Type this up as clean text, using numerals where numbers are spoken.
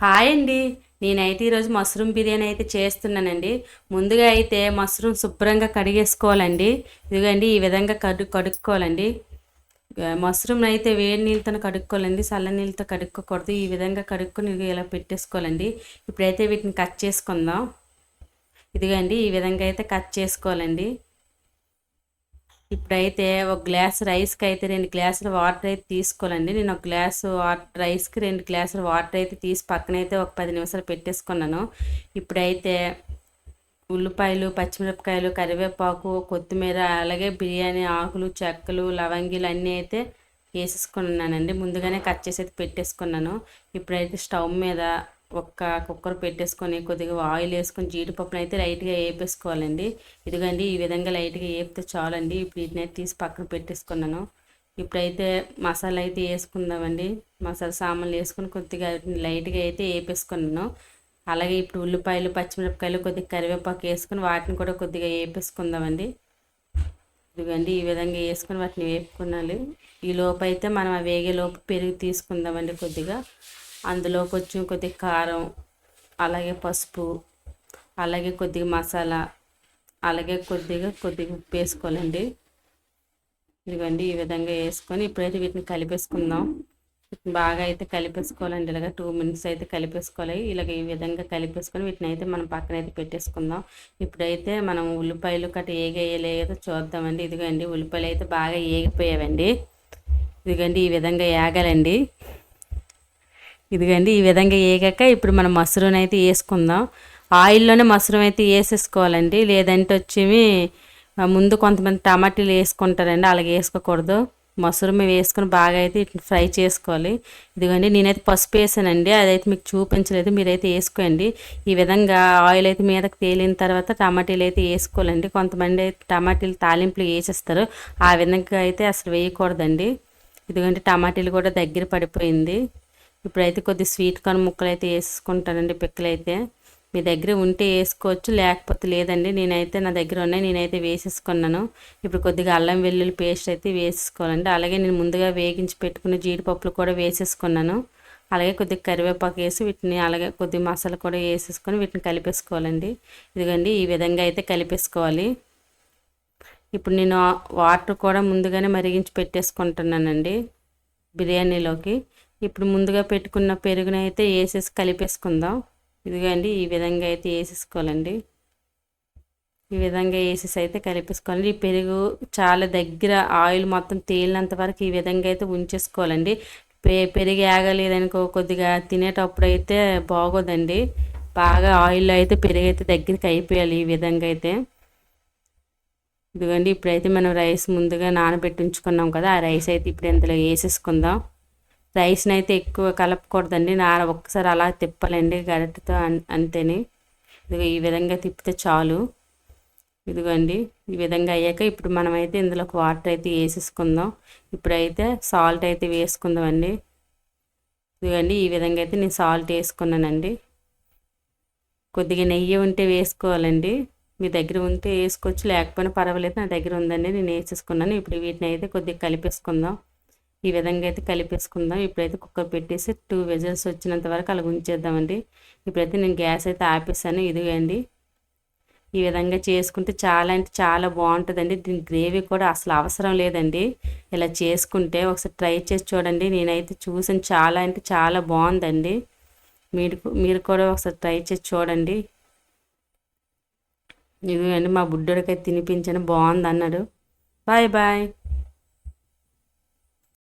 Hi అండి. నేనైతే ఈరోజు మష్రూమ్ బిర్యానీ అయితే చేస్తున్నానండి. ముందుగా అయితే మష్రూమ్ శుభ్రంగా కడిగేసుకోవాలండి. ఇదిగోండి ఈ విధంగా కడుక్కోవాలండి. మష్రూమ్ అయితే వేడి నీళ్ళతో కడుక్కోవాలండి, చల్ల నీళ్ళతో కడుక్కోకూడదు. ఈ విధంగా కడుక్కొని ఇలా పెట్టేసుకోవాలండి. ఇప్పుడైతే వీటిని కట్ చేసుకుందాం. ఇదిగోండి ఈ విధంగా అయితే కట్ చేసుకోవాలండి. ఇప్పుడైతే ఒక గ్లాస్ రైస్కి అయితే 2 గ్లాసుల వాటర్ అయితే తీసుకోవాలండి. నేను ఒక గ్లాసు రైస్కి 2 గ్లాసుల వాటర్ అయితే తీసి పక్కనైతే ఒక 10 నిమిషాలు పెట్టేసుకున్నాను. ఇప్పుడైతే ఉల్లిపాయలు, పచ్చిమిరపకాయలు, కరివేపాకు, కొత్తిమీర, అలాగే బిర్యానీ ఆకులు, చెక్కలు, లవంగిలు అన్నీ అయితే వేసేసుకున్నానండి. ముందుగానే కట్ చేసి అయితే పెట్టేసుకున్నాను. ఇప్పుడైతే స్టవ్ మీద ఒక్క కుక్కర్ పెట్టేసుకొని కొద్దిగా ఆయిల్ వేసుకొని జీడిపప్పును అయితే లైట్గా వేపేసుకోవాలండి. ఇదిగోండి ఈ విధంగా లైట్గా వేపితే చాలండి. ఇప్పుడు వీటిని అయితే తీసి పక్కన పెట్టేసుకున్నాను. ఇప్పుడైతే మసాలా అయితే వేసుకుందామండి. మసాలా సామాన్లు వేసుకొని కొద్దిగా లైట్గా అయితే వేపేసుకున్నాను. అలాగే ఇప్పుడు ఉల్లిపాయలు, పచ్చిమిరపకాయలు, కొద్దిగా కరివేపాకు వేసుకొని వాటిని కూడా కొద్దిగా వేపేసుకుందామండి. ఇదిగోండి ఈ విధంగా వేసుకొని వాటిని వేపుకోవాలి. ఈ లోపు అయితే మనం ఆ వేగే లోపు పెరుగు తీసుకుందామండి. కొద్దిగా అందులో కొంచెం కొద్దిగా కారం, అలాగే పసుపు, అలాగే కొద్దిగా మసాలా, అలాగే కొద్దిగా ఉప్పు వేసుకోవాలండి. ఇదిగోండి ఈ విధంగా వేసుకొని ఇప్పుడైతే వీటిని కలిపేసుకుందాం. బాగా అయితే కలిపేసుకోవాలండి. ఇలాగ 2 మినిట్స్ అయితే కలిపేసుకోవాలి. ఇలాగ ఈ విధంగా కలిపేసుకొని వీటిని అయితే మనం పక్కన అయితే పెట్టేసుకుందాం. ఇప్పుడైతే మనం ఉల్లిపాయలు కట్ట ఏగేయలేదో చూద్దామండి. ఇదిగోండి ఉల్లిపాయలు అయితే బాగా ఏగిపోయావండి. ఇదిగోండి ఈ విధంగా ఏగాలండి. ఇదిగండి ఈ విధంగా వేగాక ఇప్పుడు మనం మష్రూమ్ అయితే వేసుకుందాం. ఆయిల్లోనే మష్రూమ్ అయితే వేసేసుకోవాలండి. లేదంటే ముందు కొంతమంది టమాటీలు వేసుకుంటారండి, అలాగే వేసుకోకూడదు. మష్రూమ్ వేసుకొని బాగా అయితే ఫ్రై చేసుకోవాలి. ఇదిగోండి నేనైతే పసుపు వేసానండి, అదైతే మీకు చూపించలేదు, మీరైతే వేసుకోండి. ఈ విధంగా ఆయిల్ అయితే మీదకి తేలిన తర్వాత టమాటీలు అయితే వేసుకోవాలండి. కొంతమంది అయితే టమాటీలు తాలింపులు వేసేస్తారు, ఆ విధంగా అయితే అసలు వేయకూడదండి. ఇదిగోండి టమాటీలు కూడా దగ్గర పడిపోయింది. ఇప్పుడైతే కొద్ది స్వీట్ కార్న్ ముక్కలు అయితే వేసుకుంటానండి. పిక్కలు అయితే మీ దగ్గర ఉంటే వేసుకోవచ్చు, లేకపోతే లేదండి. నా దగ్గర ఉన్నాయి, నేనైతే వేసేసుకున్నాను. ఇప్పుడు కొద్దిగా అల్లం వెల్లుల్లి పేస్ట్ అయితే వేసేసుకోవాలండి. అలాగే నేను ముందుగా వేగించి పెట్టుకున్న జీడిపప్పులు కూడా వేసేసుకున్నాను. అలాగే కొద్దిగా కరివేపాకు వేసి వీటిని, అలాగే కొద్ది మసాలా కూడా వేసేసుకొని వీటిని కలిపేసుకోవాలండి. ఇదిగోండి ఈ విధంగా అయితే కలిపేసుకోవాలి. ఇప్పుడు నేను వాటర్ కూడా ముందుగానే మరిగించి పెట్టేసుకుంటున్నానండి బిర్యానీలోకి. ఇప్పుడు ముందుగా పెట్టుకున్న పెరుగుని అయితే వేసేసి కలిపేసుకుందాం. ఇదిగోండి ఈ విధంగా అయితే వేసేసుకోవాలండి. ఈ విధంగా వేసేసి అయితే కలిపేసుకోవాలండి. ఈ పెరుగు చాలా దగ్గర ఆయిల్ మొత్తం తేలినంత వరకు ఈ విధంగా అయితే ఉంచేసుకోవాలండి. పెరుగు ఆగలేదనుకో కొద్దిగా తినేటప్పుడు అయితే బాగోదండి. బాగా ఆయిల్లో అయితే పెరుగు అయితే దగ్గరికి అయిపోయాలి. ఈ విధంగా అయితే ఇదిగోండి ఇప్పుడైతే మనం రైస్ ముందుగా నానబెట్టి ఉంచుకున్నాం కదా, ఆ రైస్ అయితే ఇప్పుడు ఇందులో వేసేసుకుందాం. రైస్ని అయితే ఎక్కువ కలపకూడదండి, ఒక్కసారి అలా తిప్పాలండి గరిటెతో, అంతేని. ఇదిగో ఈ విధంగా తిప్పితే చాలు. ఇదిగోండి ఈ విధంగా అయ్యాక ఇప్పుడు మనమైతే ఇందులో వాటర్ అయితే వేసేసుకుందాం. ఇప్పుడైతే సాల్ట్ అయితే వేసుకుందామండి. ఇదిగోండి ఈ విధంగా అయితే నేను సాల్ట్ వేసుకున్నానండి. కొద్దిగా నెయ్యి ఉంటే వేసుకోవాలండి, మీ దగ్గర ఉంటే వేసుకోవచ్చు, లేకపోయినా పర్వాలేదు. నా దగ్గర ఉందండి, నేను వేసేసుకున్నాను. ఇప్పుడు వీటిని అయితే కొద్దిగా కలిపేసుకుందాం. ఈ విధంగా అయితే కలిపేసుకుందాం. ఇప్పుడైతే కుక్కర్ పెట్టేసి 2 విజిల్స్ వచ్చినంత వరకు అలా ఉంచేద్దామండి. ఇప్పుడైతే నేను గ్యాస్ అయితే ఆపేసాను. ఇదిగోండి ఈ విధంగా చేసుకుంటే చాలా అంటే చాలా బాగుంటుందండి. దీని గ్రేవీ కూడా అసలు అవసరం లేదండి. ఇలా చేసుకుంటే ఒకసారి ట్రై చేసి చూడండి. నేనైతే చూసాను, చాలా అంటే చాలా బాగుందండి. మీరు కూడా ఒకసారి ట్రై చేసి చూడండి. ఇదిగోండి మా బుడ్డోడికైతే తినిపించాను, బాగుంది అన్నాడు. Bye bye.